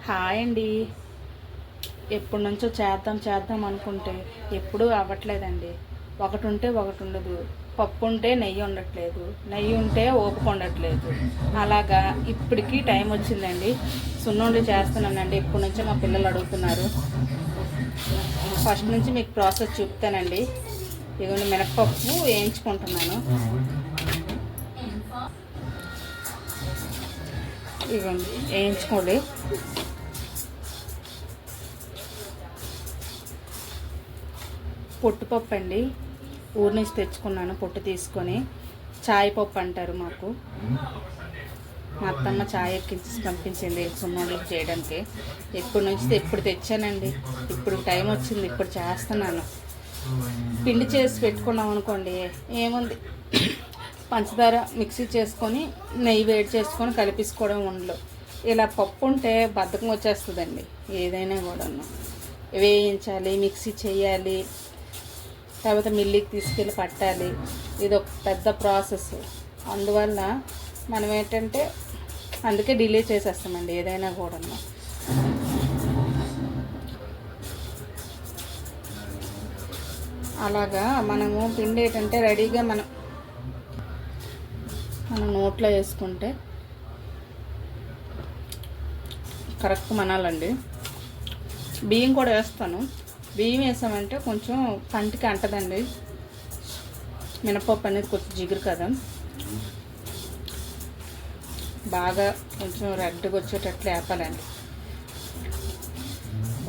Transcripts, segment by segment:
Hi అండి. ఎప్పటి నుంచో చేద్దాం అనుకుంటే ఎప్పుడూ అవ్వట్లేదండి. ఒకటి ఉంటే ఒకటి ఉండదు. పప్పు ఉంటే నెయ్యి ఉండట్లేదు, నెయ్యి ఉంటే ఓపిక ఉండట్లేదు. అలాగా ఇప్పటికి టైం వచ్చిందండి. సున్నుండలు చేస్తున్నానండి. ఇప్పటి నుంచో మా పిల్లలు అడుగుతున్నారు. ఫస్ట్ నుంచి మీకు ప్రాసెస్ చూపుతానండి. ఇదిగోండి, మినపప్పు వేయించుకుంటున్నాను. ఇదిగోండి వేయించుకోండి. పొట్టుపప్పు అండి, ఊరి నుంచి తెచ్చుకున్నాను. పొట్టు తీసుకొని చాయ్ పప్పు అంటారు మాకు. మా అత్తమ్మ చాయ్ ఎక్కించి పంపించింది సున్నుండలు చేయడానికి. ఎప్పుడు తెచ్చానండి. ఇప్పుడు టైం వచ్చింది, ఇప్పుడు చేస్తున్నాను. పిండి చేసి పెట్టుకున్నాం అనుకోండి, ఏముంది, పంచదార మిక్సీ చేసుకొని నెయ్యి వేడి చేసుకొని కలిపేసుకోవడం ఉండలు. ఇలా పప్పు ఉంటే బద్ధకం వచ్చేస్తుందండి. ఏదైనా కూడా వేయించాలి, మిక్సీ చేయాలి, తర్వాత మిల్లికి తీసుకెళ్ళి పట్టాలి. ఇది ఒక పెద్ద ప్రాసెస్. అందువల్ల మనం ఏంటంటే అందుకే డిలే చేసేస్తామండి ఏదైనా కూడా. అలాగా మనము పిండి ఏంటంటే రెడీగా మనం నోట్లో వేసుకుంటే కరెక్ట్ మనాలండి. బియ్యం కూడా వేస్తాను. బియ్యం వేసామంటే కొంచెం పంటికి అంటదండి. మినపప్పు అనేది కొంచెం జిగురు కదా, బాగా కొంచెం రెడ్గా వచ్చేటట్లు వేపాలండి.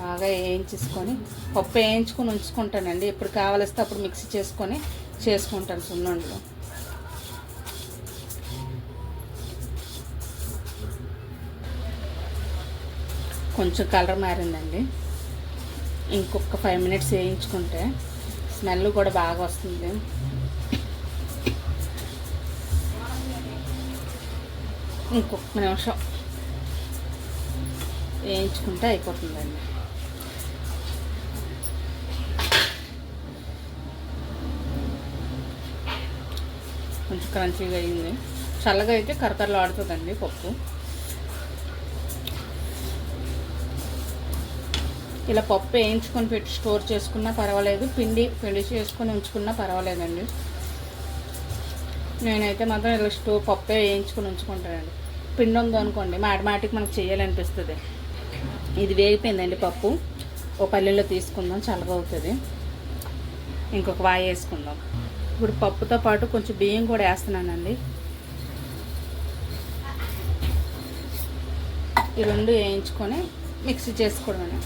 బాగా వేయించుకొని పప్పు వేయించుకొని ఉంచుకుంటానండి. ఎప్పుడు కావలిస్తే అప్పుడు మిక్సీ చేసుకుంటాను సున్నుండలు. కొంచెం కలర్ మారిందండి. ఇంకొక 5 మినిట్స్ వేయించుకుంటే స్మెల్ కూడా బాగా వస్తుంది. ఇంకొక నిమిషం వేయించుకుంటే అయిపోతుందండి. కొంచెం క్రంచీగా అయింది. చల్లగా అయితే కరకరలు ఆడుతుందండి పప్పు. ఇలా పప్పు వేయించుకొని పెట్టి స్టోర్ చేసుకున్నా పర్వాలేదు, పిండి చేసుకొని ఉంచుకున్నా పర్వాలేదండి. నేనైతే మాత్రం ఇలా పప్పు వేయించుకొని ఉంచుకుంటానండి. పిండి ఉందనుకోండి మాటికి మనకు చేయాలనిపిస్తుంది. ఇది వేగిపోయిందండి పప్పు. ఓ పల్లెల్లో తీసుకుందాం, చల్లగా అవుతుంది. ఇంకొక వాయి వేసుకుందాం. ఇప్పుడు పప్పుతో పాటు కొంచెం బియ్యం కూడా వేస్తున్నానండి. ఈ రెండు వేయించుకొని మిక్సీ చేసుకోవడమే.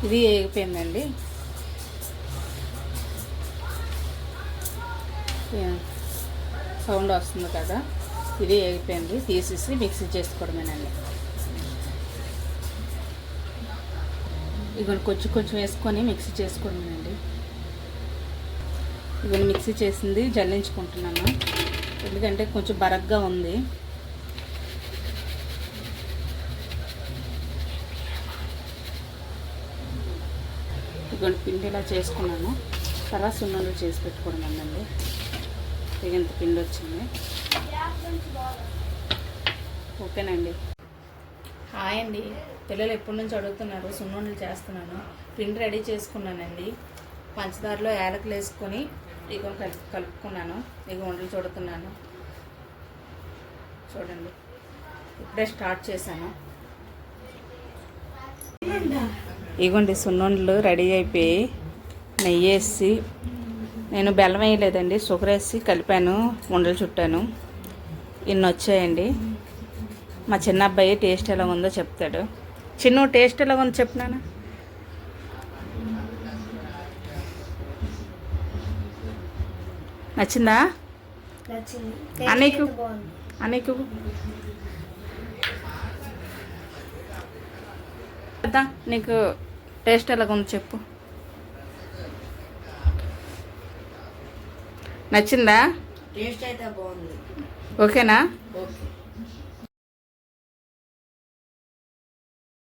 ఇది వేగిపోయిందండి. సౌండ్ వస్తుంది కదా, ఇది వేగిపోయింది. తీసేసి మిక్సీ చేసుకోవడమేనండి. ఇవన్నీ కొంచెం వేసుకొని మిక్సీ చేసుకోవడమేనండి. ఇవన్నీ మిక్సీ చేసింది జల్లించుకుంటున్నాను, ఎందుకంటే కొంచెం బరగ్గా ఉంది. ఇటువంటి పిండి ఇలా చేసుకున్నాను. తర్వాత సున్నుండలు చేసి పెట్టుకోవడం అండి. ఇంత పిండి వచ్చింది. ఓకేనండి. హాయ్ అండి. పిల్లలు ఎప్పటి నుంచి అడుగుతున్నారు, సున్నుండలు చేస్తున్నాను. పిండి రెడీ చేసుకున్నానండి. పంచదారలో యాలకులు వేసుకొని ఇగో కలుపుకున్నాను. ఇగో వంటలు చూడుతున్నాను చూడండి. ఇప్పుడే స్టార్ట్ చేశాను. ఇగోండి సున్నుండలు రెడీ అయిపోయి నెయ్యి వేసి, నేను బెల్లం వేయలేదండి, షుగర్ వేసి కలిపాను, ఉండలు చుట్టాను. ఇన్ని వచ్చాయండి. మా చిన్న అబ్బాయి టేస్ట్ ఎలా ఉందో చెప్తాడు. చిన్న టేస్ట్ ఎలా ఉందో చెప్పినాను. నచ్చిందా అనేకు నీకు టేస్ట్ ఎలాగ ఉంది చెప్పు. నచ్చిందా? టేస్ట్ అయితే బాగుంది. ఓకేనా? ఓకే.